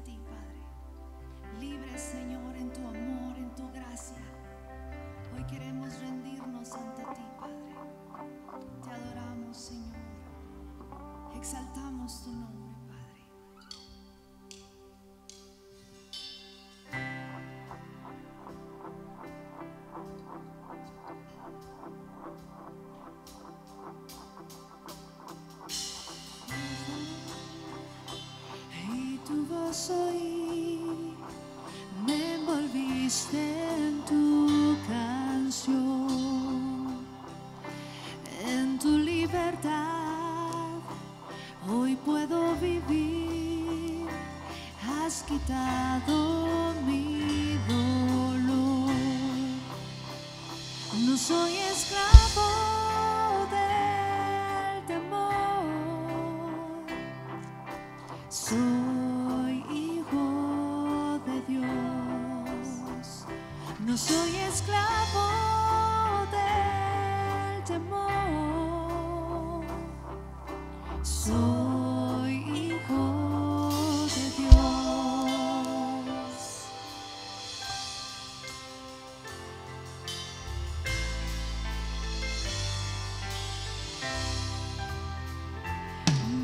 en ti, Padre. Libres, Señor, en tu amor, en tu gracia. Hoy queremos rendirnos ante ti, Padre. Te adoramos, Señor. Exaltamos tu nombre, Padre. Y tu voz oí, me envolviste en tu canción, en tu libertad. Hoy puedo vivir, has quitado mi dolor. No soy esclavo del temor, soy hijo de Dios. No soy esclavo del temor, soy hijo de Dios.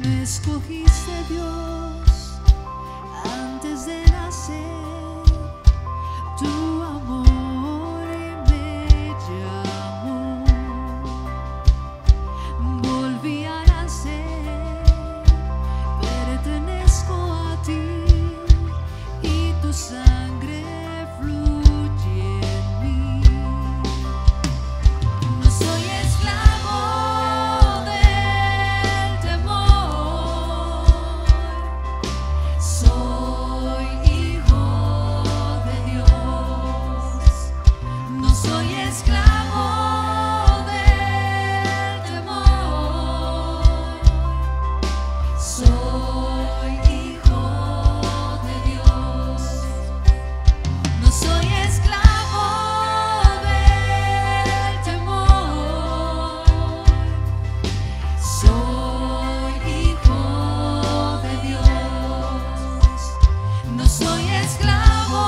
Me escogiste, Dios, antes de nacer. Tu amor me llamó. Volví a nacer, pertenezco a ti y tu sangre fluye en mí. No soy esclavo del temor, soy hijo de Dios. No soy esclavo del temor, soy hijo de Dios. No soy esclavo del temor, soy hijo de Dios. No soy esclavo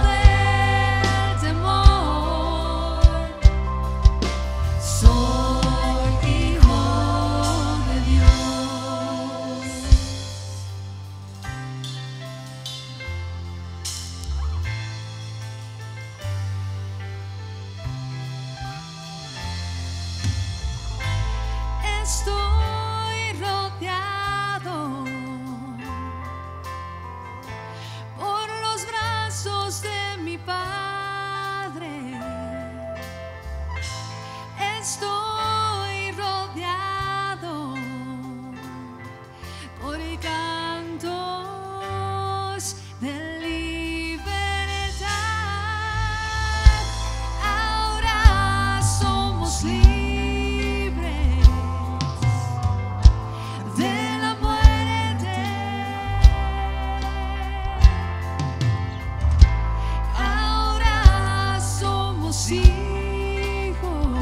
del temor, soy hijo de Dios. Estoy rodeado por los brazos de mi Padre. Estoy rodeado por cantos de libertad. Ahora somos libres de la muerte. Ahora somos hijos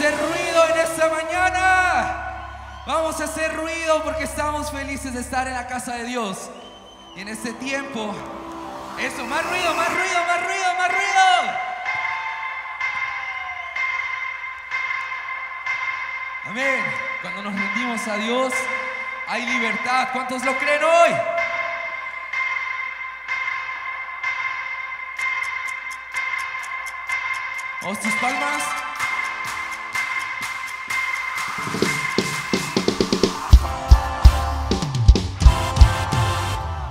hacer ruido en esta mañana. Vamos a hacer ruido porque estamos felices de estar en la casa de Dios. Y en este tiempo, eso, más ruido, más ruido, más ruido, más ruido. Amén. Cuando nos rendimos a Dios, hay libertad. ¿Cuántos lo creen hoy? ¿Vamos tus palmas?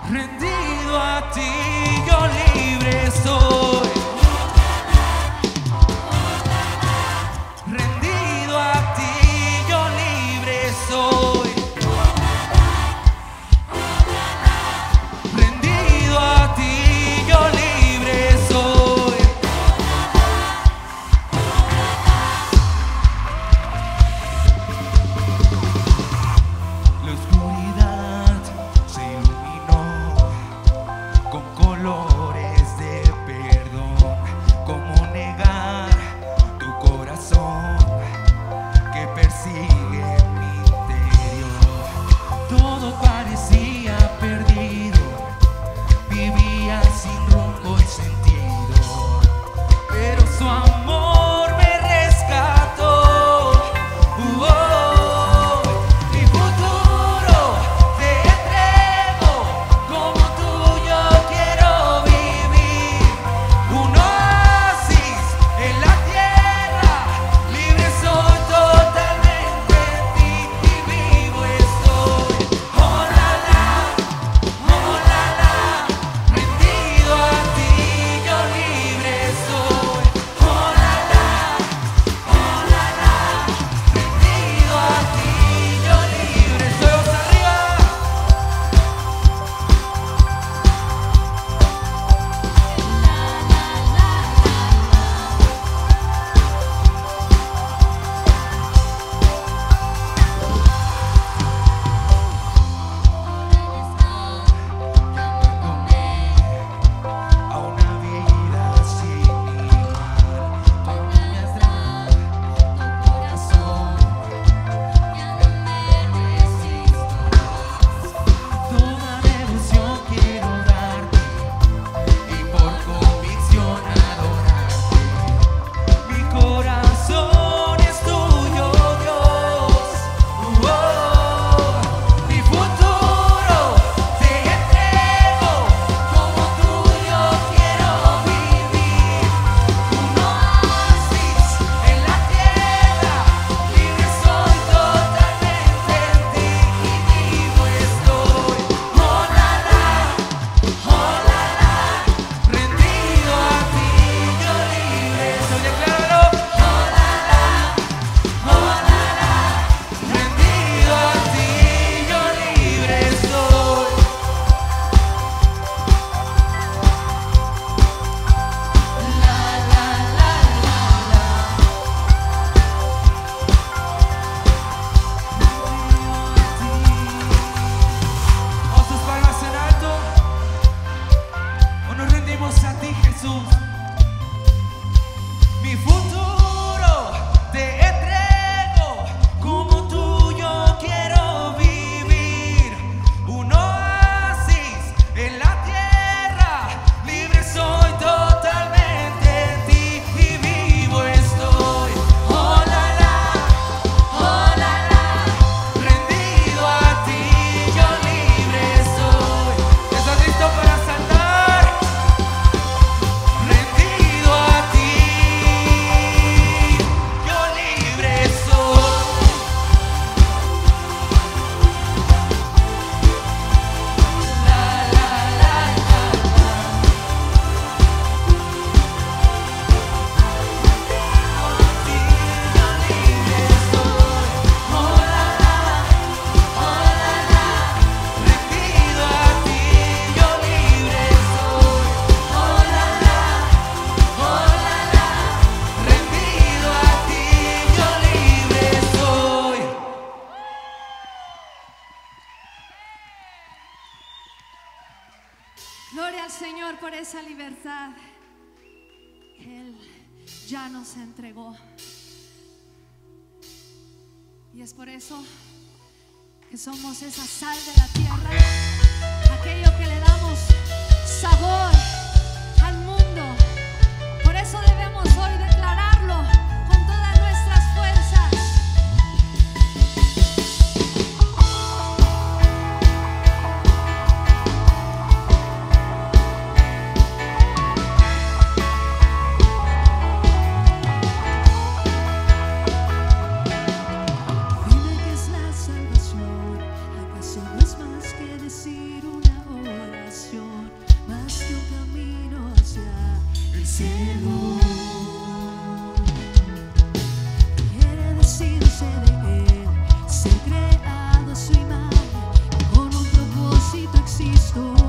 Rendido a ti, yo libre soy. Rendido a ti, yo libre soy. Rendido a ti, yo libre soy. La oscuridad se iluminó con colores de perdón. ¿Cómo negar tu corazón que persigue mi interior? Todo parecía perdido, vivía sin rumbo y sentido, pero su amor me rescató. Mi futuro te entrego, como tuyo quiero vivir. Un oasis en la tierra, libre soy totalmente en ti y vivo estoy. Oh la la, rendido a ti yo libre soy. Oh la la, rendido a ti yo libre soy. ¡Vamos arriba! A una vida sin igual, tú me has dado tu corazón, y a donde resisto. Toda devoción quiero darte y por convicción adorarte. Mi corazón es tuyo, Dios. Mi futuro te entrego, como tuyo quiero vivir. Un oasis en la tierra, libre soy totalmente en ti y vivo estoy. Oh la la, rendido a ti yo libre soy. Decláralo. Oh la la, rendido a ti yo libre soy. Vamos tus palmas en alto. O nos rendimos a ti, Jesús. Mi futuro te entrego, como tuyo quiero vivir. Un oasis en la tierra, libre soy totalmente en ti y vivo estoy. Oh la la, rendido a ti yo libre soy. ¿Estás listo para saltar? Rendido a ti yo libre soy. Rendido a ti yo libre soy. Oh la la, rendido a ti yo libre soy. Gloria al Señor por esa libertad que Él ya nos entregó. Y es por eso que somos esa sal de la tierra, aquello que le damos sabor al mundo. Por eso debemos hoy declararlo con todas nuestras fuerzas. Vamos todos.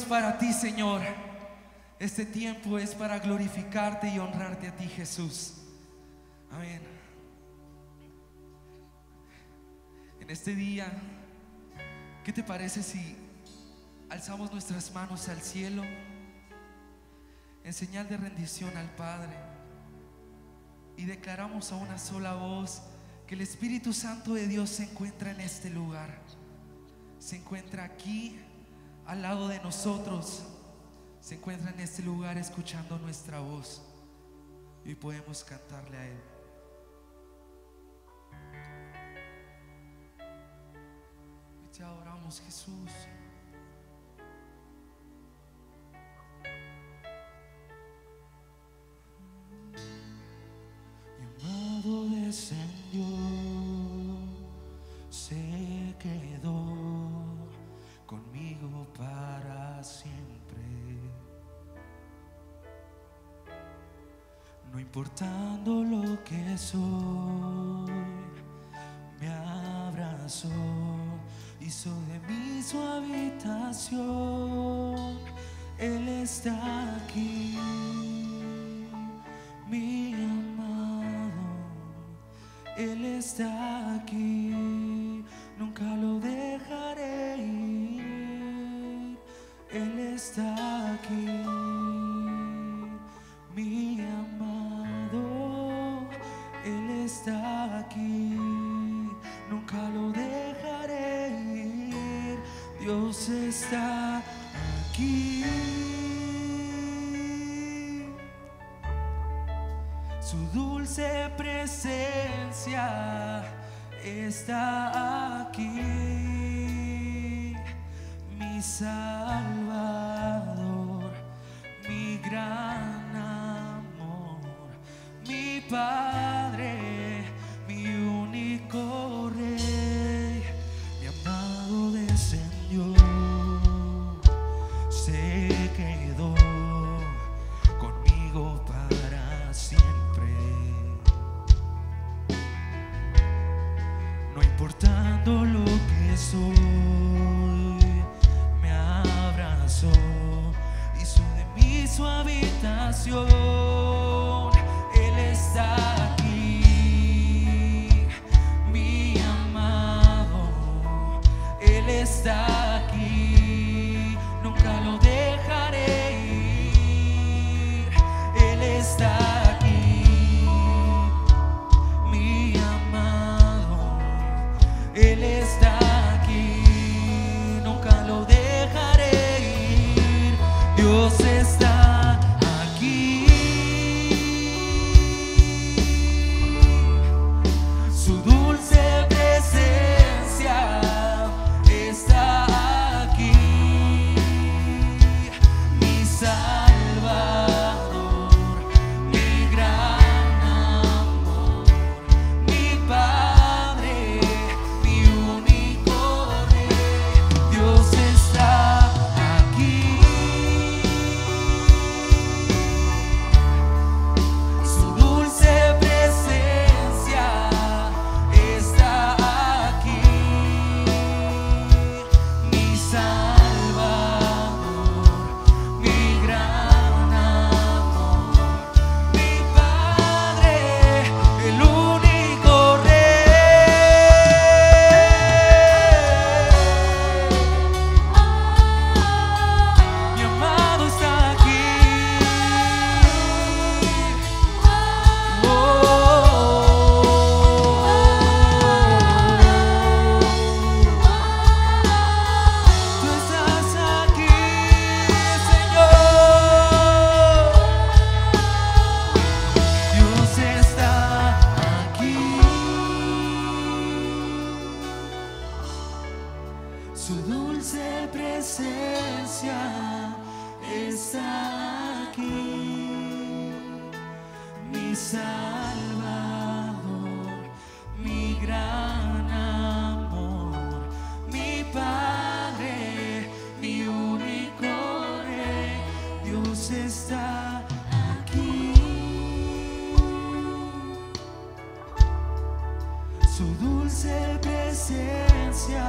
para ti, Señor. Este tiempo es para glorificarte y honrarte a ti, Jesús. Amén. En este día, ¿qué te parece si alzamos nuestras manos al cielo en señal de rendición al Padre y declaramos a una sola voz que el Espíritu Santo de Dios se encuentra en este lugar? Se encuentra aquí al lado de nosotros, se encuentra en este lugar escuchando nuestra voz, y podemos cantarle a Él. Y te adoramos, Jesús. Llamado descendió, se quedó conmigo para siempre. No importando lo que soy, me abrazó, hizo de mí su habitación. Él está aquí, mi amado. Él está aquí, nunca lo dejaré ir. Él está aquí, mi amado. Él está aquí, nunca lo dejaré ir. Dios está aquí. Su dulce presencia está aquí, mi Salvador, mi gran amor, mi Padre, mi único Rey. Mi amado descendió, se quedó conmigo para siempre. No importando lo que soy, me abrazó, hizo de mí su habitación. Él está aquí, mi amado. Él está aquí, nunca lo dejaré ir. Él está aquí, mi amado. Él está aquí, nunca lo dejaré ir. Dios está aquí. Su dulce presencia está aquí, mi Salvador, mi gran amor, mi Padre, mi único Rey. Dios está aquí. Su dulce presencia está aquí, mi Salvador, mi gran amor, mi Padre, el único Rey. Mi amado está aquí. Tú estás aquí, Señor. Dios está aquí. Su dulce presencia está aquí, mi Salvador, mi gran amor, mi Padre, mi único Rey. Dios está aquí. Su dulce presencia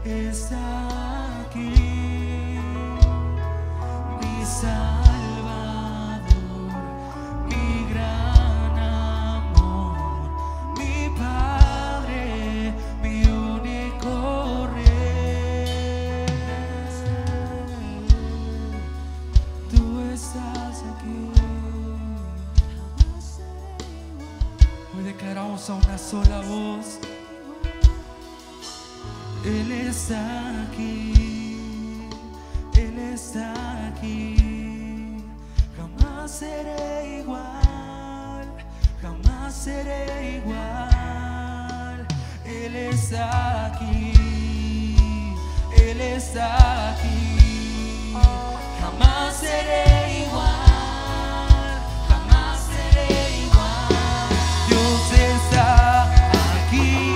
está aquí. sola voz. Él está aquí, Él está aquí. Jamás seré igual, jamás seré igual. Él está aquí, Él está aquí. Jamás seré igual, jamás seré igual. Dios está aquí.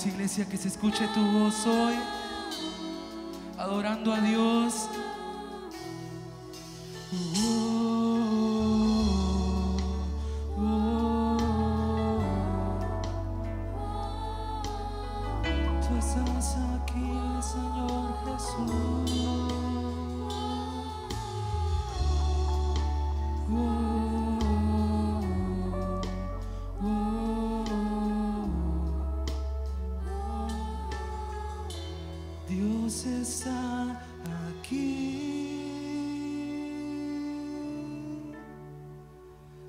Iglesia, que se escuche tu voz hoy, adorando a Dios. Tú estás aquí, Señor Jesús. Dios está aquí,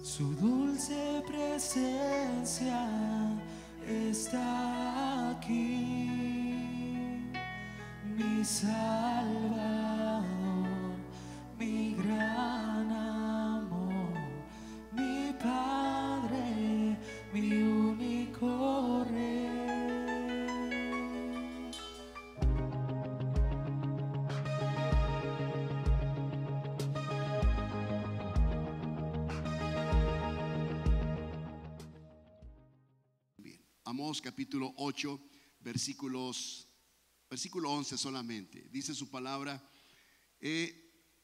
su dulce presencia está aquí, mi Salvador, mi gran amor, mi Padre, mi único Rey. Amós capítulo 8, versículo 11 solamente. Dice su palabra: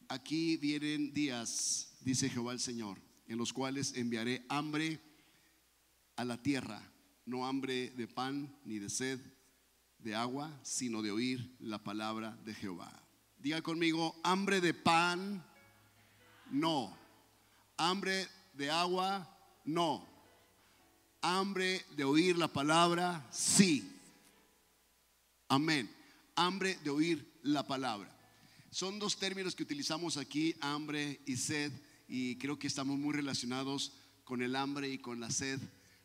aquí vienen días, dice Jehová el Señor, en los cuales enviaré hambre a la tierra, no hambre de pan ni de sed de agua, sino de oír la palabra de Jehová. Diga conmigo: hambre de pan, no. Hambre de agua, no. Hambre de oír la palabra, sí. Amén. Hambre de oír la palabra. Son dos términos que utilizamos aquí, hambre y sed, y creo que estamos muy relacionados con el hambre y con la sed,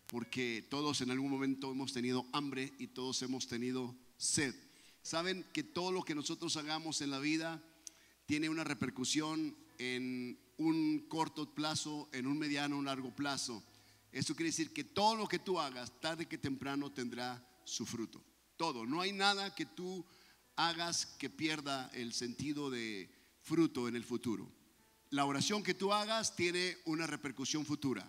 porque todos en algún momento hemos tenido hambre y todos hemos tenido sed. Saben que todo lo que nosotros hagamos en la vida tiene una repercusión en un corto plazo, en un mediano, un largo plazo. Eso quiere decir que todo lo que tú hagas, tarde que temprano, tendrá su fruto. Todo, no hay nada que tú hagas que pierda el sentido de fruto en el futuro. La oración que tú hagas tiene una repercusión futura.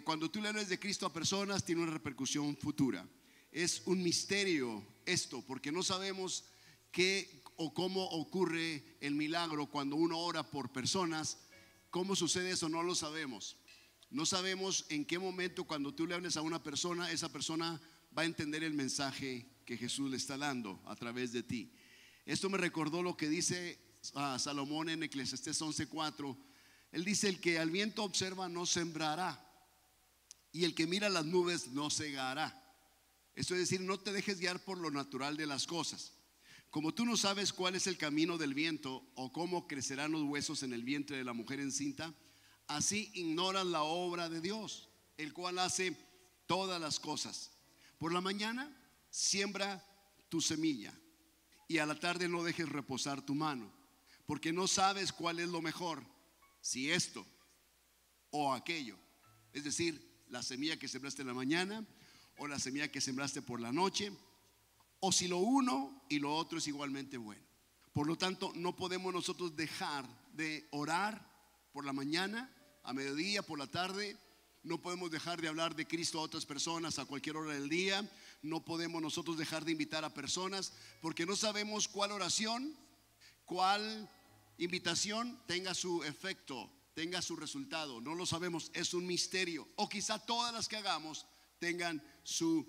Cuando tú le hablas de Cristo a personas, tiene una repercusión futura. Es un misterio esto, porque no sabemos qué o cómo ocurre el milagro cuando uno ora por personas. ¿Cómo sucede eso? No lo sabemos. No sabemos en qué momento, cuando tú le hables a una persona, esa persona va a entender el mensaje que Jesús le está dando a través de ti. Esto me recordó lo que dice Salomón en Eclesiastés 11:4. Él dice: el que al viento observa no sembrará, y el que mira las nubes no segará. Esto es decir, no te dejes guiar por lo natural de las cosas. Como tú no sabes cuál es el camino del viento o cómo crecerán los huesos en el vientre de la mujer encinta, así ignoras la obra de Dios, el cual hace todas las cosas. Por la mañana siembra tu semilla y a la tarde no dejes reposar tu mano, porque no sabes cuál es lo mejor, si esto o aquello. Es decir, la semilla que sembraste en la mañana o la semilla que sembraste por la noche, o si lo uno y lo otro es igualmente bueno. Por lo tanto, no podemos nosotros dejar de orar por la mañana, a mediodía, por la tarde. No podemos dejar de hablar de Cristo a otras personas a cualquier hora del día. No podemos nosotros dejar de invitar a personas, porque no sabemos cuál oración, cuál invitación tenga su efecto, tenga su resultado. No lo sabemos, es un misterio. O quizá todas las que hagamos tengan su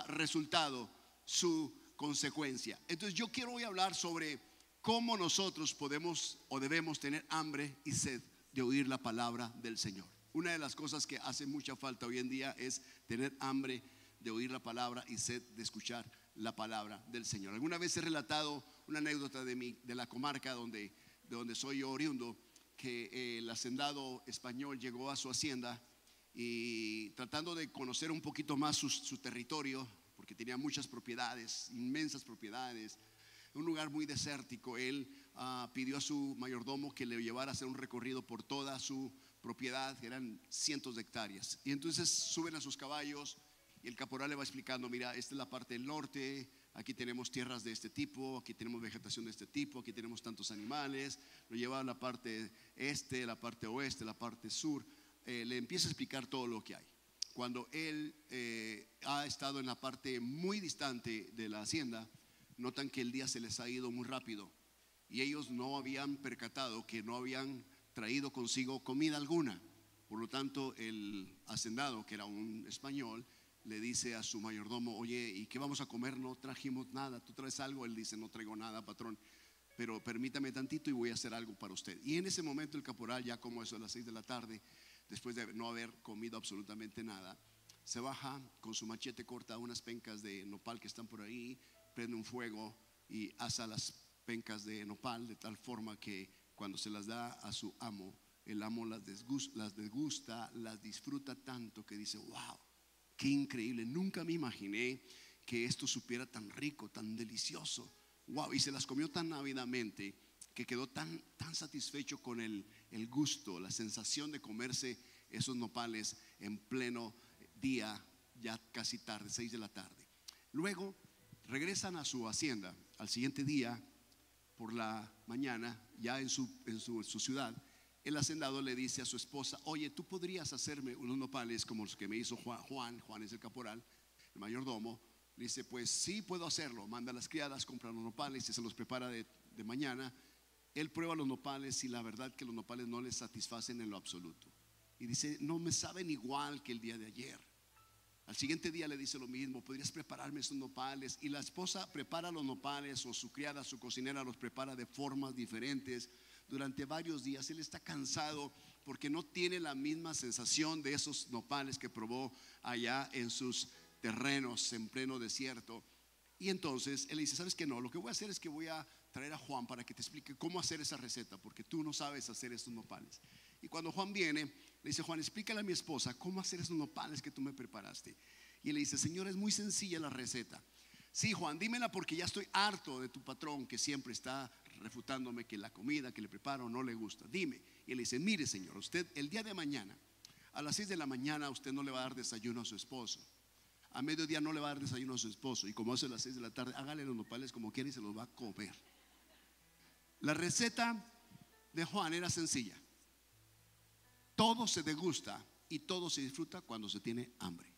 resultado, su consecuencia. Entonces yo quiero hoy hablar sobre cómo nosotros podemos o debemos tener hambre y sed de oír la palabra del Señor. Una de las cosas que hace mucha falta hoy en día es tener hambre de oír la palabra y sed de escuchar la palabra del Señor. Alguna vez he relatado una anécdota de la comarca de donde soy yo oriundo, que el hacendado español llegó a su hacienda y tratando de conocer un poquito más su territorio, porque tenía muchas propiedades, inmensas propiedades, un lugar muy desértico. Él pidió a su mayordomo que le llevara a hacer un recorrido por toda su propiedad, que eran cientos de hectáreas. Y entonces suben a sus caballos y el caporal le va explicando: mira, esta es la parte del norte, aquí tenemos tierras de este tipo, aquí tenemos vegetación de este tipo, aquí tenemos tantos animales. Lo lleva a la parte este, la parte oeste, la parte sur. Le empieza a explicar todo lo que hay. Cuando él ha estado en la parte muy distante de la hacienda, notan que el día se les ha ido muy rápido y ellos no habían percatado que no habían traído consigo comida alguna. Por lo tanto, el hacendado, que era un español, le dice a su mayordomo: oye, ¿y qué vamos a comer? No trajimos nada, ¿tú traes algo? Él dice: no traigo nada, patrón, pero permítame tantito y voy a hacer algo para usted. Y en ese momento el caporal, ya como eso a las 6 de la tarde, después de no haber comido absolutamente nada, se baja con su machete, corta unas pencas de nopal que están por ahí, prende un fuego y asa las pencas de nopal de tal forma que cuando se las da a su amo, el amo las degusta, las disfruta tanto que dice: wow, qué increíble, nunca me imaginé que esto supiera tan rico, tan delicioso. Wow, y se las comió tan ávidamente que quedó tan satisfecho con el gusto, la sensación de comerse esos nopales en pleno día, ya casi tarde, 6 de la tarde. Luego regresan a su hacienda al siguiente día por la mañana, ya en su ciudad. El hacendado le dice a su esposa: oye, ¿tú podrías hacerme unos nopales como los que me hizo Juan? Juan es el caporal, el mayordomo. Le dice: pues sí, puedo hacerlo. Manda a las criadas, compra los nopales y se los prepara de mañana. Él prueba los nopales y la verdad que los nopales no le satisfacen en lo absoluto. Y dice: no me saben igual que el día de ayer. Al siguiente día le dice lo mismo: ¿podrías prepararme esos nopales? Y la esposa prepara los nopales, o su criada, su cocinera los prepara de formas diferentes durante varios días. Él está cansado porque no tiene la misma sensación de esos nopales que probó allá en sus terrenos en pleno desierto. Y entonces él le dice: ¿sabes qué? No, lo que voy a hacer es que voy a traer a Juan para que te explique cómo hacer esa receta, porque tú no sabes hacer estos nopales. Y cuando Juan viene, le dice: Juan, explícale a mi esposa cómo hacer esos nopales que tú me preparaste. Y él le dice: Señor, es muy sencilla la receta. Sí, Juan, dímela porque ya estoy harto de tu patrón que siempre está refutándome que la comida que le preparo no le gusta. Dime. Y él le dice: mire, señor, usted el día de mañana a las 6 de la mañana usted no le va a dar desayuno a su esposo. A mediodía no le va a dar desayuno a su esposo. Y como hace a las 6 de la tarde, hágale los nopales como quiera y se los va a comer. La receta de Juan era sencilla. Todo se degusta y todo se disfruta cuando se tiene hambre.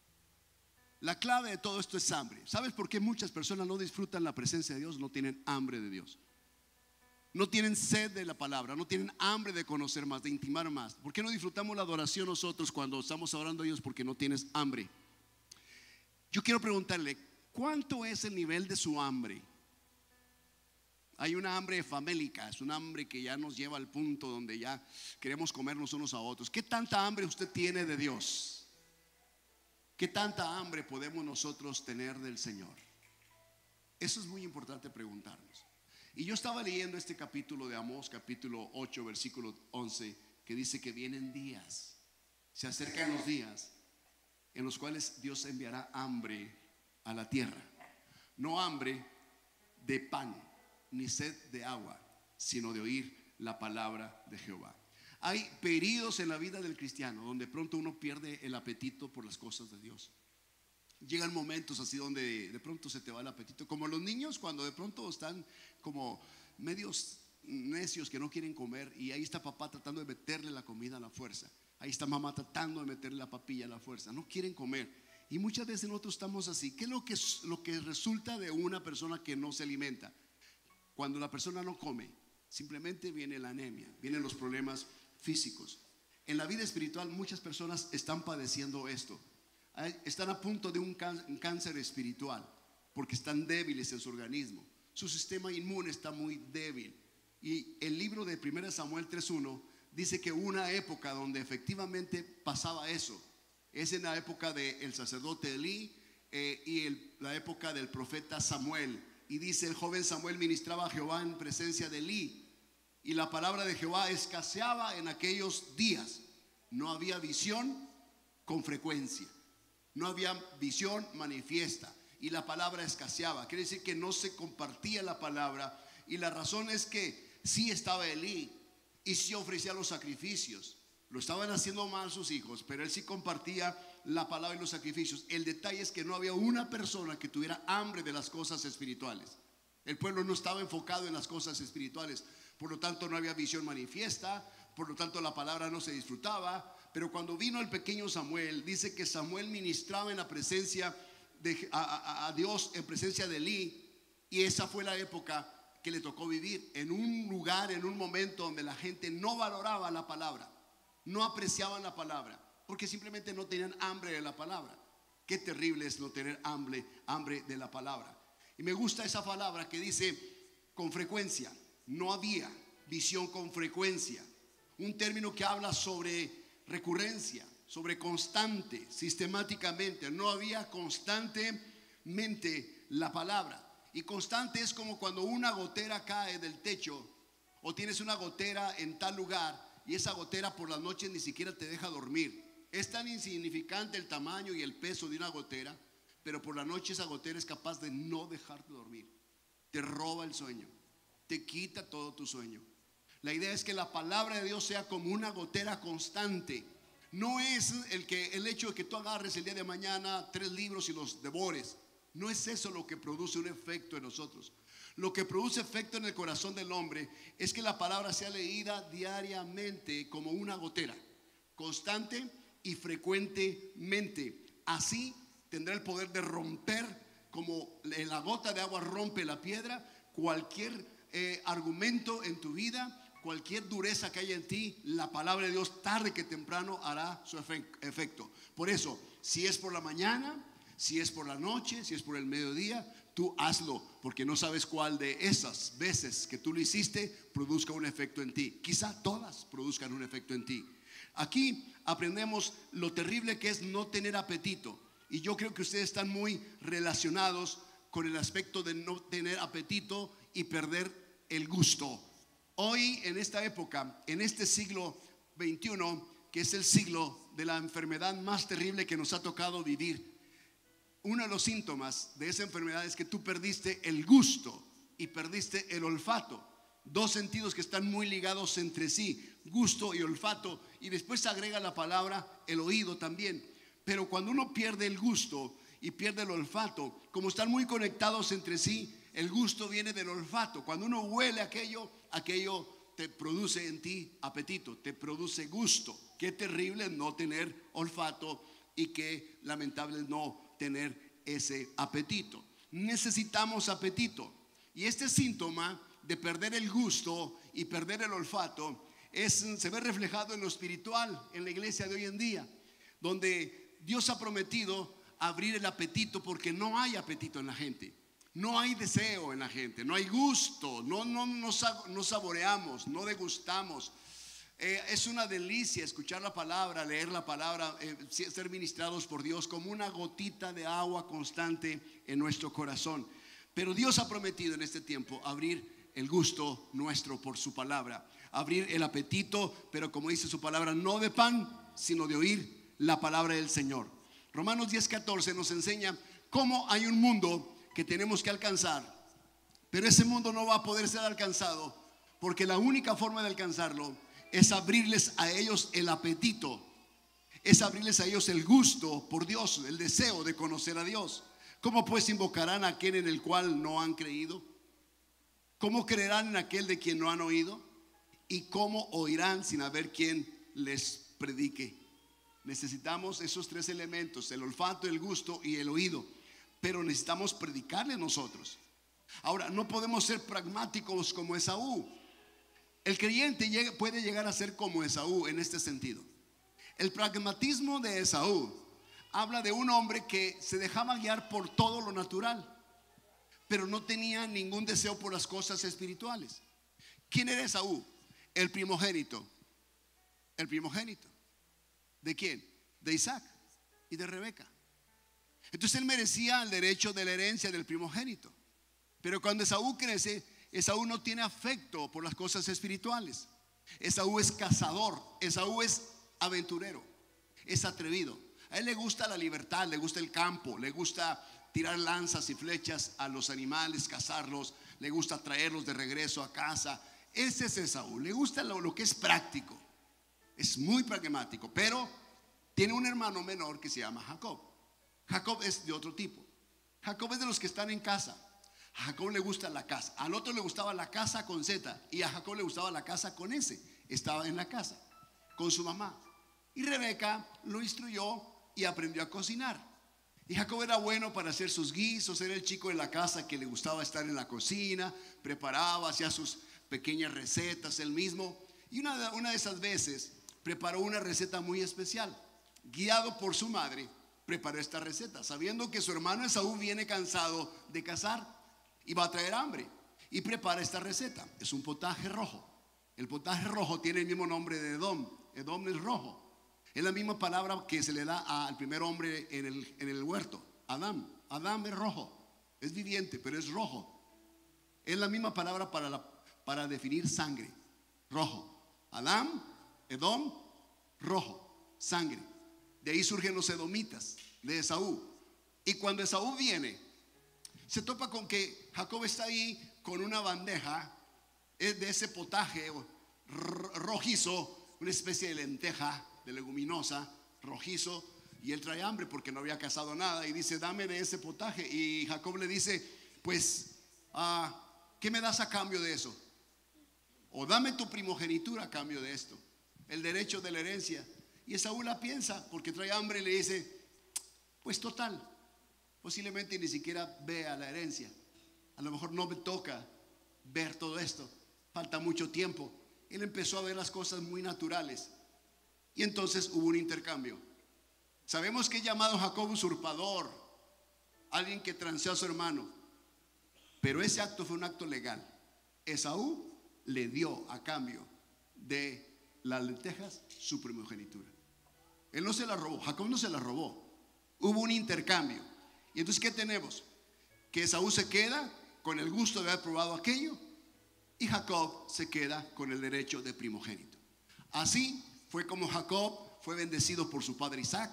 La clave de todo esto es hambre. ¿Sabes por qué muchas personas no disfrutan la presencia de Dios? No tienen hambre de Dios. No tienen sed de la palabra, no tienen hambre de conocer más, de intimar más. ¿Por qué no disfrutamos la adoración nosotros cuando estamos adorando a Dios? Porque no tienes hambre. Yo quiero preguntarle: ¿cuánto es el nivel de su hambre? Hay una hambre famélica, es un hambre que ya nos lleva al punto donde ya queremos comernos unos a otros. ¿Qué tanta hambre usted tiene de Dios? ¿Qué tanta hambre podemos nosotros tener del Señor? Eso es muy importante preguntarnos. Y yo estaba leyendo este capítulo de Amós, capítulo 8, versículo 11, que dice que vienen días, se acercan los días en los cuales Dios enviará hambre a la tierra. No hambre de pan, ni sed de agua, sino de oír la palabra de Jehová. Hay periodos en la vida del cristiano donde pronto uno pierde el apetito por las cosas de Dios. Llegan momentos así donde de pronto se te va el apetito, como los niños cuando de pronto están como medios necios que no quieren comer, y ahí está papá tratando de meterle la comida a la fuerza, ahí está mamá tratando de meterle la papilla a la fuerza, no quieren comer. Y muchas veces nosotros estamos así. ¿Qué es lo que resulta de una persona que no se alimenta? Cuando la persona no come, simplemente viene la anemia, vienen los problemas físicos. En la vida espiritual muchas personas están padeciendo esto. Están a punto de un cáncer espiritual porque están débiles en su organismo. Su sistema inmune está muy débil. Y el libro de 1 Samuel 3:1 dice que hubo una época donde efectivamente pasaba eso. Es en la época del sacerdote Elí y la época del profeta Samuel. Y dice: el joven Samuel ministraba a Jehová en presencia de Elí, y la palabra de Jehová escaseaba en aquellos días. No había visión con frecuencia, no había visión manifiesta, y la palabra escaseaba. Quiere decir que no se compartía la palabra. Y la razón es que sí estaba Elí y sí ofrecía los sacrificios. Lo estaban haciendo mal sus hijos, pero él sí compartía la palabra y los sacrificios. El detalle es que no había una persona que tuviera hambre de las cosas espirituales. El pueblo no estaba enfocado en las cosas espirituales, por lo tanto no había visión manifiesta, por lo tanto la palabra no se disfrutaba. Pero cuando vino el pequeño Samuel, dice que Samuel ministraba en la presencia a Dios, en presencia de Elí, y esa fue la época que le tocó vivir, en un lugar, en un momento donde la gente no valoraba la palabra, no apreciaban la palabra, porque simplemente no tenían hambre de la palabra. Qué terrible es no tener hambre de la palabra. Y me gusta esa palabra que dice con frecuencia. No había visión con frecuencia, un término que habla sobre recurrencia, sobre constante, sistemáticamente. No había constantemente la palabra. Y constante es como cuando una gotera cae del techo, o tienes una gotera en tal lugar, y esa gotera por las noches ni siquiera te deja dormir. Es tan insignificante el tamaño y el peso de una gotera, pero por la noche esa gotera es capaz de no dejarte dormir. Te roba el sueño, te quita todo tu sueño. La idea es que la palabra de Dios sea como una gotera constante. No es el hecho de que tú agarres el día de mañana 3 libros y los devores. No es eso lo que produce un efecto en nosotros. Lo que produce efecto en el corazón del hombre es que la palabra sea leída diariamente como una gotera, constante y frecuentemente. Así tendrá el poder de romper, como la gota de agua rompe la piedra, cualquier argumento en tu vida, cualquier dureza que haya en ti. La palabra de Dios tarde que temprano hará su efecto. Por eso, si es por la mañana, si es por la noche, si es por el mediodía, tú hazlo, porque no sabes cuál de esas veces que tú lo hiciste produzca un efecto en ti. Quizá todas produzcan un efecto en ti. Aquí aprendemos lo terrible que es no tener apetito. Y yo creo que ustedes están muy relacionados con el aspecto de no tener apetito y perder el gusto. Hoy, en esta época, en este siglo XXI, que es el siglo de la enfermedad más terrible que nos ha tocado vivir, uno de los síntomas de esa enfermedad es que tú perdiste el gusto y perdiste el olfato. 2 sentidos que están muy ligados entre sí, gusto y olfato. Y después se agrega la palabra el oído también. Pero cuando uno pierde el gusto y pierde el olfato, como están muy conectados entre sí, el gusto viene del olfato. Cuando uno huele aquello te produce en ti apetito, te produce gusto. Qué terrible no tener olfato y qué lamentable no tener ese apetito. Necesitamos apetito. Y este síntoma de perder el gusto y perder el olfato se ve reflejado en lo espiritual, en la iglesia de hoy en día, donde Dios ha prometido abrir el apetito, porque no hay apetito en la gente, no hay deseo en la gente, no hay gusto, no saboreamos, no degustamos. Es una delicia escuchar la palabra, leer la palabra, ser ministrados por Dios como una gotita de agua constante en nuestro corazón. Pero Dios ha prometido en este tiempo abrir el gusto nuestro por su palabra. Abrir el apetito, pero como dice su palabra, no de pan, sino de oír la palabra del Señor. Romanos 10:14 nos enseña cómo hay un mundo que tenemos que alcanzar, pero ese mundo no va a poder ser alcanzado porque la única forma de alcanzarlo es abrirles a ellos el apetito, es abrirles a ellos el gusto por Dios, el deseo de conocer a Dios. ¿Cómo pues invocarán a aquel en el cual no han creído? ¿Cómo creerán en aquel de quien no han oído? ¿Y cómo oirán sin haber quien les predique? Necesitamos esos tres elementos: el olfato, el gusto y el oído. Pero necesitamos predicarle nosotros. Ahora, no podemos ser pragmáticos como Esaú. El creyente puede llegar a ser como Esaú en este sentido. El pragmatismo de Esaú habla de un hombre que se dejaba guiar por todo lo natural, pero no tenía ningún deseo por las cosas espirituales. ¿Quién era Esaú? El primogénito. El primogénito. ¿De quién? De Isaac y de Rebeca. Entonces él merecía el derecho de la herencia del primogénito. Pero cuando Esaú crece, Esaú no tiene afecto por las cosas espirituales. Esaú es cazador, Esaú es aventurero, es atrevido. A él le gusta la libertad, le gusta el campo, le gusta tirar lanzas y flechas a los animales, cazarlos, le gusta traerlos de regreso a casa. Ese es Esaú, le gusta lo que es práctico, es muy pragmático, pero tiene un hermano menor que se llama Jacob. Jacob es de otro tipo. Jacob es de los que están en casa. A Jacob le gusta la casa. Al otro le gustaba la casa con Z y a Jacob le gustaba la casa con S. Estaba en la casa con su mamá. Y Rebeca lo instruyó y aprendió a cocinar. Y Jacob era bueno para hacer sus guisos. Era el chico de la casa que le gustaba estar en la cocina. Preparaba, hacía sus pequeñas recetas él mismo. Y una de esas veces preparó una receta muy especial. Guiado por su madre, preparó esta receta, sabiendo que su hermano Esaú viene cansado de cazar y va a traer hambre, y prepara esta receta. Es un potaje rojo. El potaje rojo tiene el mismo nombre de Edom. Edom es rojo. Es la misma palabra que se le da al primer hombre en el huerto, Adán. Adán es rojo, es viviente, pero es rojo. Es la misma palabra para definir sangre, rojo. Adán, Edom, rojo, sangre. De ahí surgen los edomitas de Esaú. Y cuando Esaú viene, se topa con que Jacob está ahí con una bandeja de ese potaje rojizo, una especie de lenteja, de leguminosa, rojizo. Y él trae hambre porque no había cazado nada. Y dice: dame de ese potaje. Y Jacob le dice: pues, ¿qué me das a cambio de eso? O dame tu primogenitura a cambio de esto, el derecho de la herencia. Y Esaú la piensa porque trae hambre y le dice: pues total, posiblemente ni siquiera vea la herencia. A lo mejor no me toca ver todo esto, falta mucho tiempo. Él empezó a ver las cosas muy naturales. Y entonces hubo un intercambio. Sabemos que es llamado Jacob usurpador, alguien que transeó a su hermano. Pero ese acto fue un acto legal. Esaú le dio a cambio de las lentejas su primogenitura. Él no se la robó, Jacob no se la robó. Hubo un intercambio. Y entonces, ¿qué tenemos? Que Esaú se queda con el gusto de haber probado aquello y Jacob se queda con el derecho de primogénito. Así fue como Jacob fue bendecido por su padre Isaac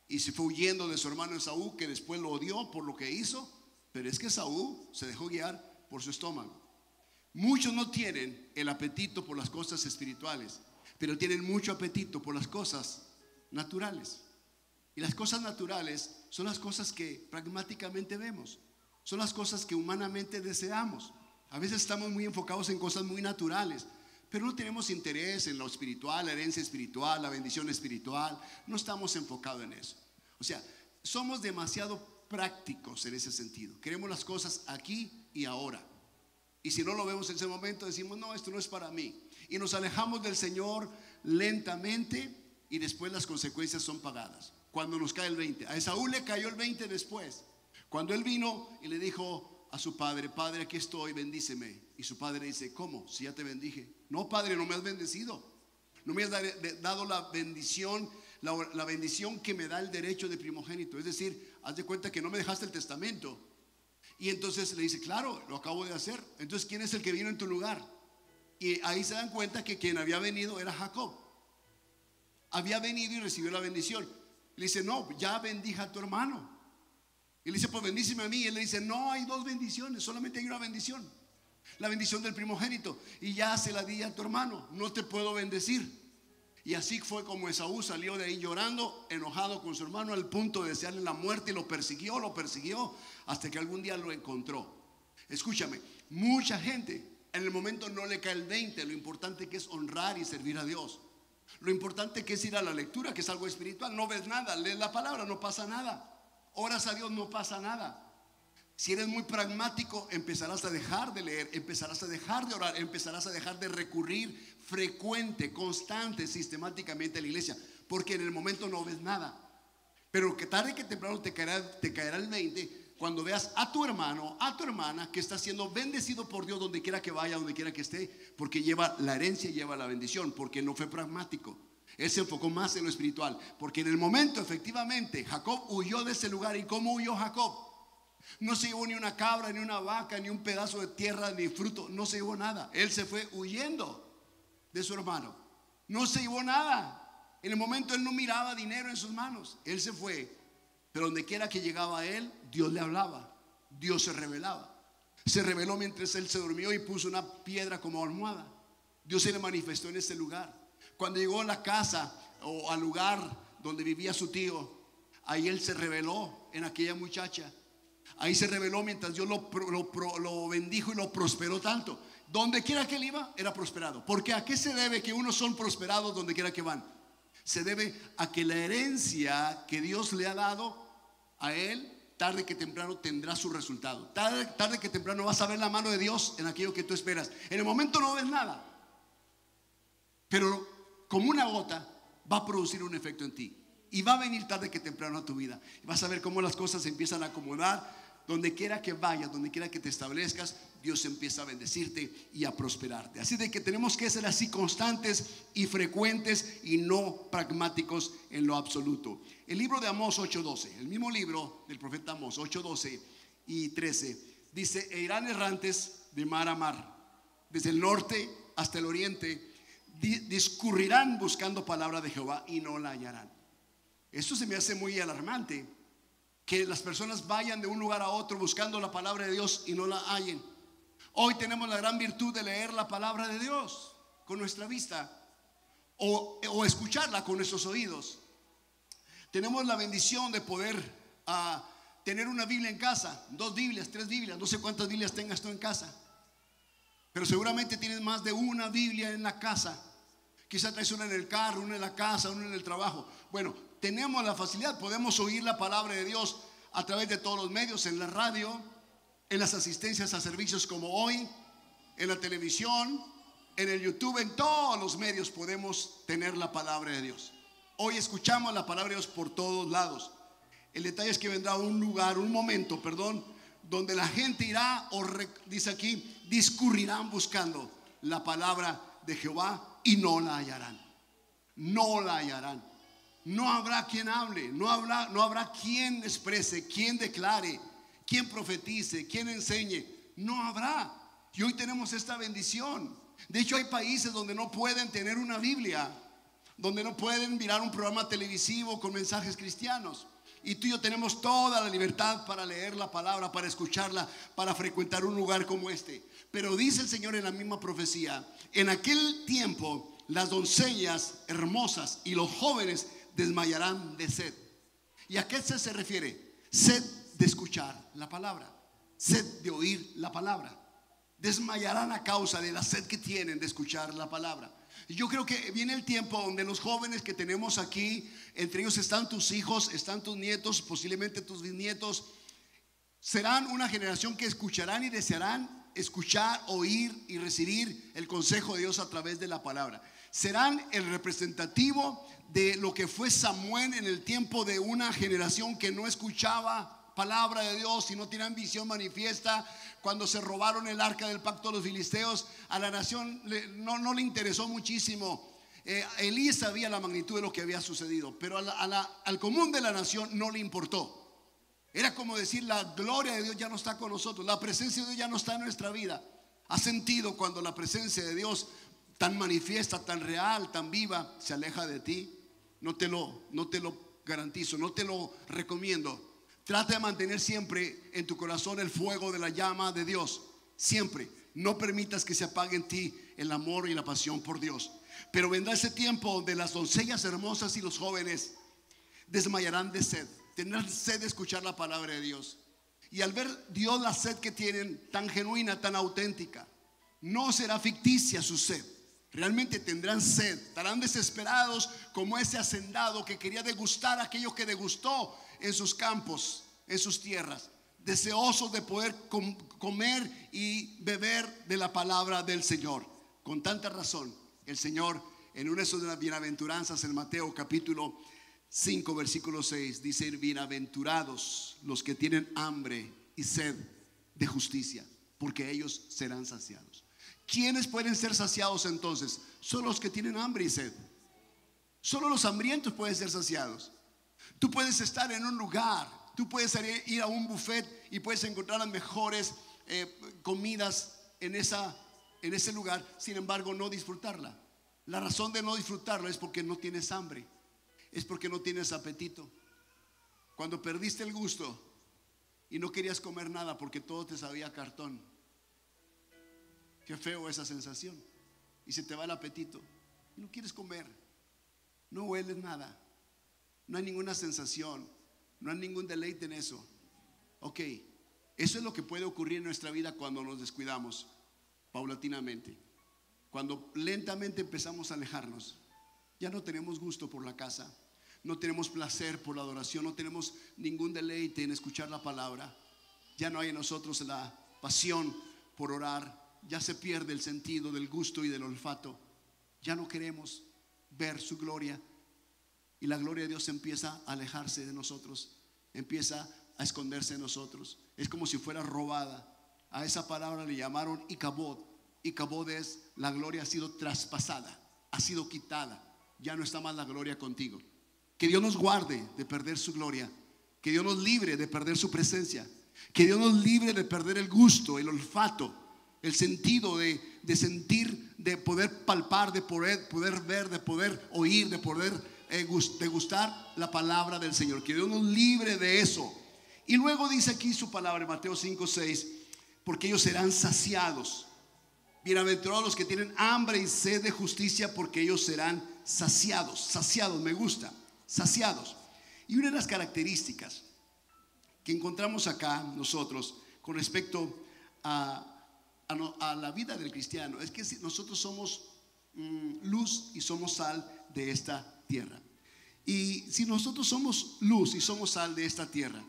y se fue huyendo de su hermano Esaú, que después lo odió por lo que hizo. Pero es que Esaú se dejó guiar por su estómago. Muchos no tienen el apetito por las cosas espirituales, pero tienen mucho apetito por las cosas naturales. Y las cosas naturales son las cosas que pragmáticamente vemos, son las cosas que humanamente deseamos. A veces estamos muy enfocados en cosas muy naturales, pero no tenemos interés en lo espiritual, la herencia espiritual, la bendición espiritual. No estamos enfocados en eso. O sea, somos demasiado prácticos en ese sentido. Queremos las cosas aquí y ahora. Y si no lo vemos en ese momento, decimos: no, esto no es para mí. Y nos alejamos del Señor lentamente y después las consecuencias son pagadas. Cuando nos cae el 20. A Esaú le cayó el 20 después. Cuando él vino y le dijo a su padre: padre, aquí estoy, bendíceme. Y su padre dice: ¿cómo? Si ya te bendije. No, padre, no me has bendecido. No me has dado la bendición, la bendición que me da el derecho de primogénito. Es decir, haz de cuenta que no me dejaste el testamento. Y entonces le dice, claro, lo acabo de hacer. Entonces, ¿quién es el que vino en tu lugar? Y ahí se dan cuenta que quien había venido era Jacob. Había venido y recibió la bendición. Le dice, no, ya bendija a tu hermano. Y le dice, pues bendíceme a mí. Y él le dice, no hay dos bendiciones, solamente hay una bendición. La bendición del primogénito. Y ya se la di a tu hermano, no te puedo bendecir. Y así fue como Esaú salió de ahí llorando, enojado con su hermano, al punto de desearle la muerte. Y lo persiguió hasta que algún día lo encontró. Escúchame, mucha gente en el momento no le cae el 20. Lo importante que es honrar y servir a Dios. Lo importante que es ir a la lectura, que es algo espiritual. No ves nada, lees la palabra, no pasa nada. Oras a Dios, no pasa nada. Si eres muy pragmático, empezarás a dejar de leer, empezarás a dejar de orar, empezarás a dejar de recurrir frecuente, constante, sistemáticamente a la iglesia, porque en el momento no ves nada. Pero que tarde que temprano te caerá el 20 cuando veas a tu hermano, a tu hermana que está siendo bendecido por Dios donde quiera que vaya, donde quiera que esté, porque lleva la herencia, lleva la bendición, porque no fue pragmático. Él se enfocó más en lo espiritual, porque en el momento efectivamente Jacob huyó de ese lugar. ¿Y cómo huyó Jacob? No se llevó ni una cabra, ni una vaca, ni un pedazo de tierra, ni fruto. No se llevó nada. Él se fue huyendo de su hermano. No se llevó nada. En el momento él no miraba dinero en sus manos. Él se fue. Pero donde quiera que llegaba a él, Dios le hablaba. Dios se revelaba. Se reveló mientras él se durmió y puso una piedra como almohada. Dios se le manifestó en ese lugar. Cuando llegó a la casa o al lugar donde vivía su tío, ahí él se reveló en aquella muchacha. Ahí se reveló mientras Dios lo bendijo y lo prosperó tanto. Donde quiera que él iba, era prosperado. Porque ¿a qué se debe que unos son prosperados donde quiera que van? Se debe a que la herencia que Dios le ha dado a él, tarde que temprano tendrá su resultado. Tarde que temprano vas a ver la mano de Dios en aquello que tú esperas. En el momento no ves nada, pero como una gota va a producir un efecto en ti. Y va a venir tarde que temprano a tu vida. Y vas a ver cómo las cosas se empiezan a acomodar. Donde quiera que vayas, donde quiera que te establezcas, Dios empieza a bendecirte y a prosperarte. Así de que tenemos que ser así constantes y frecuentes y no pragmáticos en lo absoluto. El libro de Amós 8:12, el mismo libro del profeta Amós 8:12 y 13, dice: e irán errantes de mar a mar, desde el norte hasta el oriente, discurrirán buscando palabra de Jehová y no la hallarán. Esto se me hace muy alarmante, que las personas vayan de un lugar a otro buscando la palabra de Dios y no la hallen. Hoy tenemos la gran virtud de leer la palabra de Dios con nuestra vista o escucharla con nuestros oídos. Tenemos la bendición de poder tener una Biblia en casa, 2 Biblias, 3 Biblias, no sé cuántas Biblias tengas tú en casa, pero seguramente tienes más de una Biblia en la casa. Quizá traes una en el carro, una en la casa, una en el trabajo. Bueno, tenemos la facilidad, podemos oír la palabra de Dios a través de todos los medios, en la radio, en las asistencias a servicios como hoy, en la televisión, en el YouTube, en todos los medios podemos tener la palabra de Dios. Hoy escuchamos la palabra de Dios por todos lados. El detalle es que vendrá un momento, donde la gente irá, dice aquí, discurrirán buscando la palabra de Jehová y no la hallarán. No la hallarán. No habrá quien hable, no habrá quien exprese, quien declare, quien profetice, quien enseñe. No habrá. Y hoy tenemos esta bendición. De hecho, hay países donde no pueden tener una Biblia, donde no pueden mirar un programa televisivo con mensajes cristianos. Y tú y yo tenemos toda la libertad para leer la palabra, para escucharla, para frecuentar un lugar como este. Pero dice el Señor en la misma profecía: en aquel tiempo las doncellas hermosas y los jóvenes desmayarán de sed. ¿Y a qué sed se refiere? Sed de escuchar la palabra, sed de oír la palabra. Desmayarán a causa de la sed que tienen de escuchar la palabra. Y yo creo que viene el tiempo donde los jóvenes que tenemos aquí, entre ellos están tus hijos, están tus nietos, posiblemente tus bisnietos, serán una generación que escucharán y desearán escuchar, oír y recibir el consejo de Dios a través de la palabra. Serán el representativo de lo que fue Samuel en el tiempo de una generación que no escuchaba palabra de Dios y no tenían visión manifiesta. Cuando se robaron el arca del pacto de los filisteos, a la nación no le interesó muchísimo. Elí sabía la magnitud de lo que había sucedido, pero al común de la nación no le importó. Era como decir, la gloria de Dios ya no está con nosotros, la presencia de Dios ya no está en nuestra vida. ¿Has sentido cuando la presencia de Dios tan manifiesta, tan real, tan viva, se aleja de ti? No te lo garantizo, no te lo recomiendo. Trata de mantener siempre en tu corazón el fuego de la llama de Dios. Siempre. No permitas que se apague en ti el amor y la pasión por Dios. Pero vendrá ese tiempo donde las doncellas hermosas y los jóvenes desmayarán de sed. Tendrán sed de escuchar la palabra de Dios. Y al ver Dios la sed que tienen, tan genuina, tan auténtica, no será ficticia su sed. Realmente tendrán sed. Estarán desesperados como ese hacendado que quería degustar aquello que degustó en sus campos, en sus tierras, deseosos de poder comer y beber de la palabra del Señor. Con tanta razón, el Señor, en una de sus bienaventuranzas en Mateo capítulo 5 versículo 6, dice: bienaventurados los que tienen hambre y sed de justicia, porque ellos serán saciados. ¿Quiénes pueden ser saciados entonces? Solo los que tienen hambre y sed. Solo los hambrientos pueden ser saciados. Tú puedes estar en un lugar, tú puedes ir a un buffet y puedes encontrar las mejores comidas en ese lugar, sin embargo no disfrutarla. La razón de no disfrutarla es porque no tienes hambre, es porque no tienes apetito. Cuando perdiste el gusto y no querías comer nada porque todo te sabía a cartón, qué feo esa sensación. Y se te va el apetito, no quieres comer, no hueles nada, no hay ninguna sensación, no hay ningún deleite en eso. Ok, eso es lo que puede ocurrir en nuestra vida cuando nos descuidamos paulatinamente. Cuando lentamente empezamos a alejarnos, ya no tenemos gusto por la casa, no tenemos placer por la adoración, no tenemos ningún deleite en escuchar la palabra. Ya no hay en nosotros la pasión por orar, ya se pierde el sentido del gusto y del olfato. Ya no queremos ver su gloria. Y la gloria de Dios empieza a alejarse de nosotros, empieza a esconderse de nosotros. Es como si fuera robada. A esa palabra le llamaron Icabod. Icabod es: la gloria ha sido traspasada, ha sido quitada, ya no está más la gloria contigo. Que Dios nos guarde de perder su gloria, que Dios nos libre de perder su presencia, que Dios nos libre de perder el gusto, el olfato, el sentido de sentir, de poder palpar, de poder ver, de poder oír, de poder degustar la palabra del Señor. Que Dios nos libre de eso. Y luego dice aquí su palabra en Mateo 5:6: porque ellos serán saciados. Bienaventurados los que tienen hambre y sed de justicia, porque ellos serán saciados. Saciados, me gusta, saciados. Y una de las características que encontramos acá nosotros con respecto a la vida del cristiano es que nosotros somos luz y somos sal de esta tierra. Y si nosotros somos luz y somos sal de esta tierra,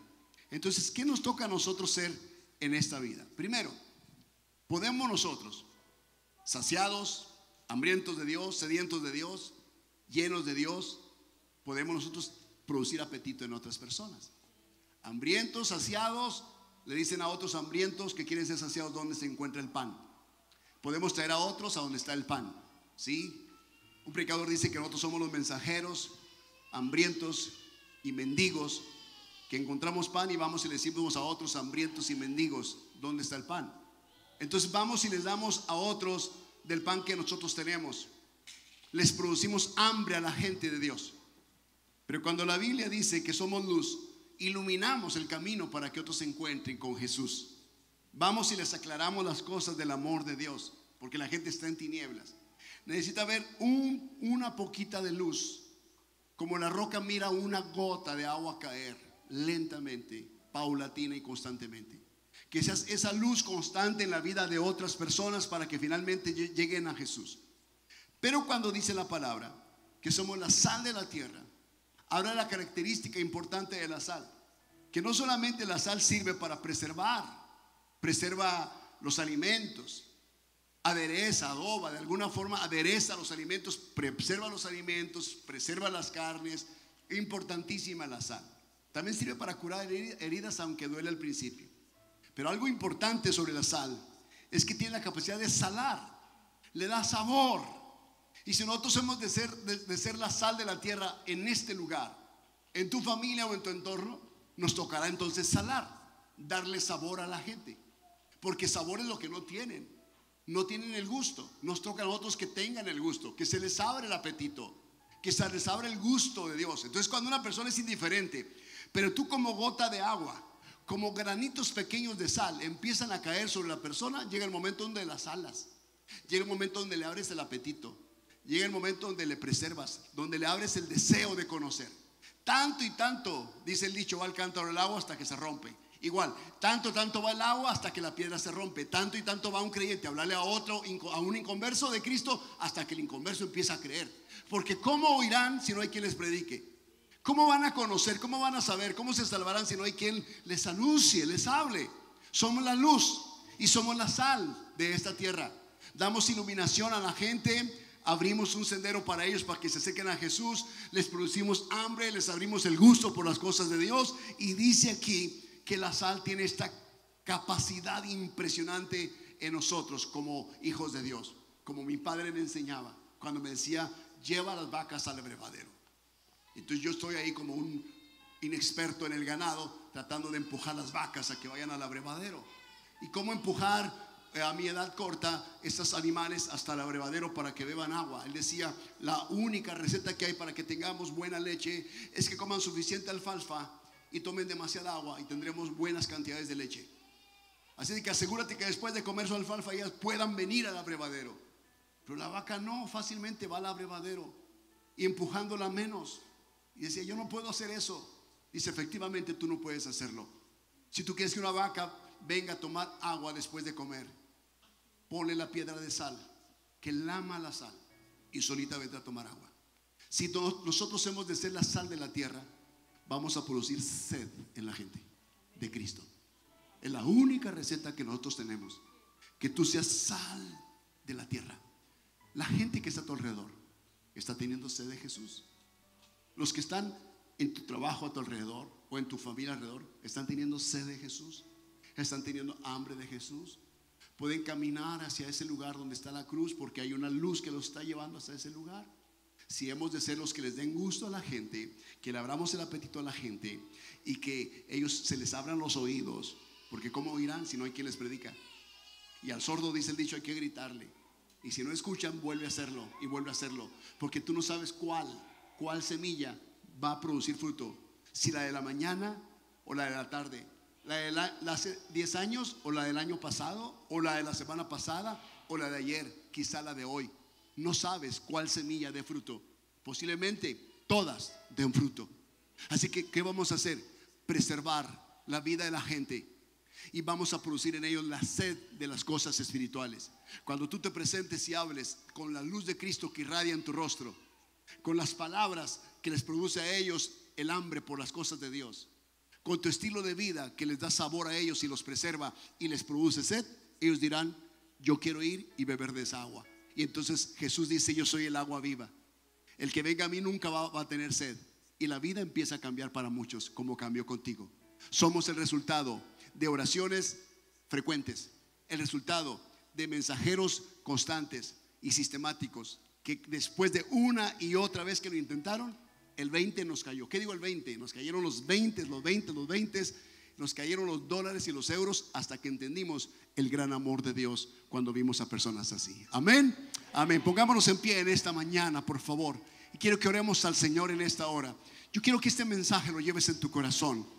entonces ¿qué nos toca a nosotros ser en esta vida? Primero, podemos nosotros, saciados, hambrientos de Dios, sedientos de Dios, llenos de Dios, podemos nosotros producir apetito en otras personas. Hambrientos, saciados, le dicen a otros hambrientos que quieren ser saciados donde se encuentra el pan. Podemos traer a otros a donde está el pan, ¿sí? Un predicador dice que nosotros somos los mensajeros hambrientos y mendigos, que encontramos pan y vamos y le decimos a otros hambrientos y mendigos: ¿dónde está el pan? Entonces vamos y les damos a otros del pan que nosotros tenemos. Les producimos hambre a la gente de Dios. Pero cuando la Biblia dice que somos luz, iluminamos el camino para que otros se encuentren con Jesús. Vamos y les aclaramos las cosas del amor de Dios, porque la gente está en tinieblas. Necesita ver una poquita de luz, como la roca mira una gota de agua caer lentamente, paulatina y constantemente. Que seas esa luz constante en la vida de otras personas para que finalmente lleguen a Jesús. Pero cuando dice la palabra que somos la sal de la tierra, ahora la característica importante de la sal, que no solamente la sal sirve para preserva los alimentos, adereza, adoba, de alguna forma adereza los alimentos, preserva los alimentos, preserva las carnes. Importantísima la sal. También sirve para curar heridas, aunque duele al principio. Pero algo importante sobre la sal es que tiene la capacidad de salar, le da sabor. Y si nosotros hemos de ser la sal de la tierra en este lugar, en tu familia o en tu entorno, nos tocará entonces salar, darle sabor a la gente, porque sabor es lo que no tienen. No tienen el gusto. Nos toca a nosotros que tengan el gusto, que se les abra el apetito, que se les abra el gusto de Dios. Entonces, cuando una persona es indiferente, pero tú como gota de agua, como granitos pequeños de sal empiezan a caer sobre la persona, llega el momento donde las salas, llega el momento donde le abres el apetito, llega el momento donde le preservas, donde le abres el deseo de conocer. Tanto y tanto, dice el dicho, va el cántaro del agua hasta que se rompe. Igual, tanto va el agua hasta que la piedra se rompe. Tanto y tanto va un creyente a hablarle a otro, a un inconverso de Cristo, hasta que el inconverso empieza a creer. Porque ¿cómo oirán si no hay quien les predique? ¿Cómo van a conocer? ¿Cómo van a saber? ¿Cómo se salvarán si no hay quien les anuncie, les hable? Somos la luz y somos la sal de esta tierra. Damos iluminación a la gente, abrimos un sendero para ellos para que se acerquen a Jesús, les producimos hambre, les abrimos el gusto por las cosas de Dios. Y dice aquí que la sal tiene esta capacidad impresionante en nosotros como hijos de Dios. Como mi padre me enseñaba cuando me decía, lleva las vacas al abrevadero. Entonces yo estoy ahí como un inexperto en el ganado, tratando de empujar las vacas a que vayan al abrevadero. ¿Y cómo empujar a mi edad corta estos animales hasta el abrevadero para que beban agua? Él decía, la única receta que hay para que tengamos buena leche es que coman suficiente alfalfa y tomen demasiada agua, y tendremos buenas cantidades de leche. Así que asegúrate que después de comer su alfalfa ellas puedan venir al abrevadero. Pero la vaca no, fácilmente va al abrevadero y empujándola menos. Y decía, yo no puedo hacer eso. Dice, efectivamente tú no puedes hacerlo. Si tú quieres que una vaca venga a tomar agua después de comer, ponle la piedra de sal, que lama la sal, y solita vendrá a tomar agua. Si nosotros hemos de ser la sal de la tierra, vamos a producir sed en la gente de Cristo. Es la única receta que nosotros tenemos, que tú seas sal de la tierra. La gente que está a tu alrededor está teniendo sed de Jesús. Los que están en tu trabajo a tu alrededor o en tu familia alrededor están teniendo sed de Jesús, están teniendo hambre de Jesús. Pueden caminar hacia ese lugar donde está la cruz, porque hay una luz que los está llevando hasta ese lugar. Si hemos de ser los que les den gusto a la gente, que le abramos el apetito a la gente y que ellos se les abran los oídos, porque ¿cómo oirán si no hay quien les predica? Y al sordo, dice el dicho, hay que gritarle. Y si no escuchan, vuelve a hacerlo y vuelve a hacerlo, porque tú no sabes cuál semilla va a producir fruto, si la de la mañana o la de la tarde, la de hace 10 años o la del año pasado, o la de la semana pasada o la de ayer, quizá la de hoy. No sabes cuál semilla dé fruto. Posiblemente todas den fruto. Así que ¿qué vamos a hacer? Preservar la vida de la gente, y vamos a producir en ellos la sed de las cosas espirituales. Cuando tú te presentes y hables con la luz de Cristo que irradia en tu rostro, con las palabras que les produce a ellos el hambre por las cosas de Dios, con tu estilo de vida que les da sabor a ellos y los preserva y les produce sed, ellos dirán, yo quiero ir y beber de esa agua. Y entonces Jesús dice, yo soy el agua viva. El que venga a mí nunca va a tener sed. Y la vida empieza a cambiar para muchos, como cambió contigo. Somos el resultado de oraciones frecuentes, el resultado de mensajeros constantes y sistemáticos, que después de una y otra vez que lo intentaron, el 20 nos cayó. ¿Qué digo el 20? Nos cayeron los 20, nos cayeron los dólares y los euros, hasta que entendimos el gran amor de Dios cuando vimos a personas así. Amén, amén. Pongámonos en pie en esta mañana, por favor, y quiero que oremos al Señor en esta hora. Yo quiero que este mensaje lo lleves en tu corazón.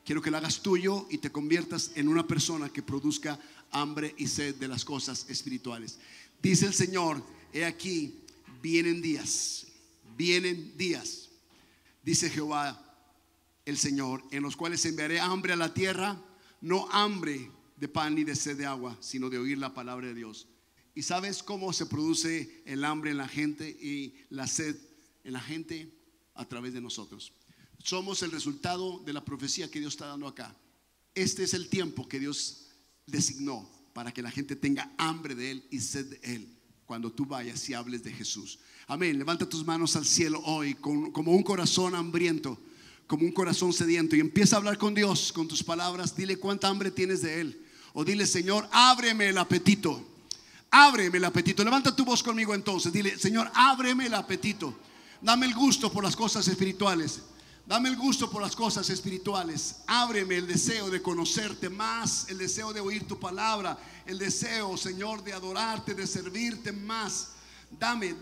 Quiero que lo hagas tuyo y te conviertas en una persona que produzca hambre y sed de las cosas espirituales. Dice el Señor, he aquí, vienen días, dice Jehová el Señor, en los cuales enviaré hambre a la tierra, no hambre de pan ni de sed de agua, sino de oír la palabra de Dios. ¿Y sabes cómo se produce el hambre en la gente y la sed en la gente? A través de nosotros. Somos el resultado de la profecía que Dios está dando acá. Este es el tiempo que Dios designó para que la gente tenga hambre de Él y sed de Él cuando tú vayas y hables de Jesús. Amén. Levanta tus manos al cielo hoy como un corazón hambriento, como un corazón sediento, y empieza a hablar con Dios con tus palabras. Dile cuánta hambre tienes de Él, o dile, Señor, ábreme el apetito. Ábreme el apetito. Levanta tu voz conmigo entonces. Dile, Señor, ábreme el apetito. Dame el gusto por las cosas espirituales. Dame el gusto por las cosas espirituales. Ábreme el deseo de conocerte más, el deseo de oír tu palabra, el deseo, Señor, de adorarte, de servirte más. Dame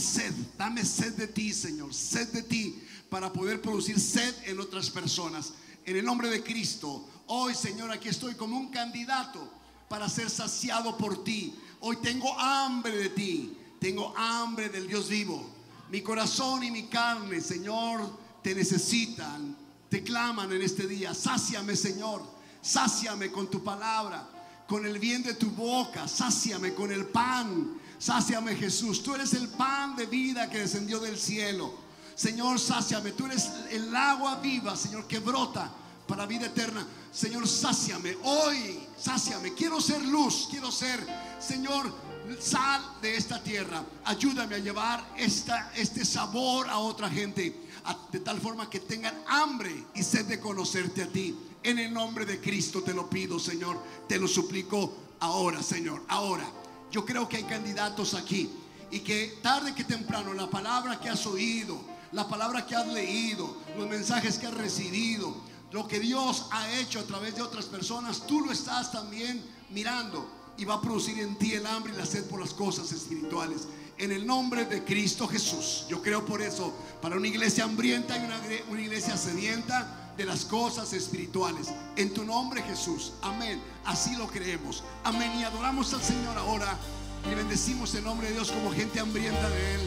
sed de ti, Señor, sed de ti, para poder producir sed en otras personas. En el nombre de Cristo, hoy, Señor, aquí estoy como un candidato para ser saciado por ti. Hoy tengo hambre de ti, tengo hambre del Dios vivo. Mi corazón y mi carne, Señor, te necesitan, te claman en este día. Sáciame, Señor, sáciame con tu palabra, con el bien de tu boca, sáciame con el pan. Sáciame, Jesús, tú eres el pan de vida que descendió del cielo. Señor, sáciame, tú eres el agua viva, Señor, que brota para vida eterna. Señor, sáciame hoy, sáciame. Quiero ser luz, quiero ser, Señor, sal de esta tierra. Ayúdame a llevar este sabor a otra gente, de tal forma que tengan hambre y sed de conocerte a ti. En el nombre de Cristo te lo pido, Señor, te lo suplico ahora, Señor, ahora. Yo creo que hay candidatos aquí y que tarde que temprano la palabra que has oído, la palabra que has leído, los mensajes que has recibido, lo que Dios ha hecho a través de otras personas, tú lo estás también mirando y va a producir en ti el hambre y la sed por las cosas espirituales. En el nombre de Cristo Jesús, yo creo por eso, para una iglesia hambrienta y una iglesia sedienta de las cosas espirituales. En tu nombre, Jesús, amén. Así lo creemos, amén. Y adoramos al Señor ahora y bendecimos el nombre de Dios como gente hambrienta de Él,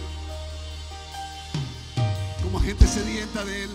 como gente sedienta de Él.